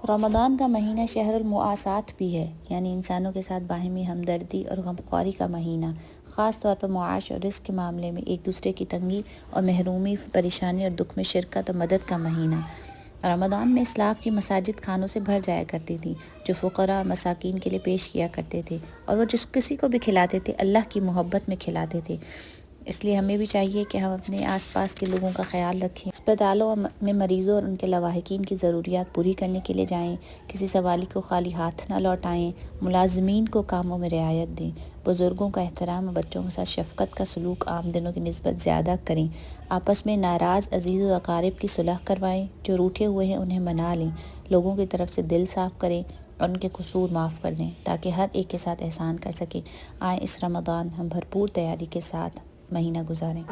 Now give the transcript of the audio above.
रमज़ान का महीना शहरुल मुआसात भी है, यानी इंसानों के साथ बाहिमी हमदर्दी और गमख्वारी का महीना। ख़ास तौर पर मुआश और रिज़्क़ के मामले में एक दूसरे की तंगी और महरूमी, परेशानी और दुख में शिरकत और मदद का महीना। रमज़ान में इस्लाफ़ की मसाजिद खानों से भर जाया करती थी, जो फ़ुक़रा और मसाकीन के लिए पेश किया करते थे, और वो जिस किसी को भी खिलाते थे अल्लाह की मोहब्बत में खिलाते थे। इसलिए हमें भी चाहिए कि हम अपने आसपास के लोगों का ख्याल रखें, अस्पतालों में मरीज़ों और उनके लवाहिकीन की ज़रूरियात पूरी करने के लिए जाएं, किसी सवाली को खाली हाथ न लौटाएं, मुलाजमीन को कामों में रियायत दें, बुज़ुर्गों का एहतराम और बच्चों के साथ शफ़क़त का सलूक आम दिनों की निस्बत ज़्यादा करें, आपस में नाराज़ अज़ीज़ व अक़ारिब की सुलह करवाएं, जो रूठे हुए हैं उन्हें मना लें, लोगों की तरफ से दिल साफ़ करें और उनके कसूर माफ़ कर दें, ताकि हर एक के साथ एहसान कर सकें। आए इस रमज़ान हम भरपूर तैयारी के साथ महीना गुजारें।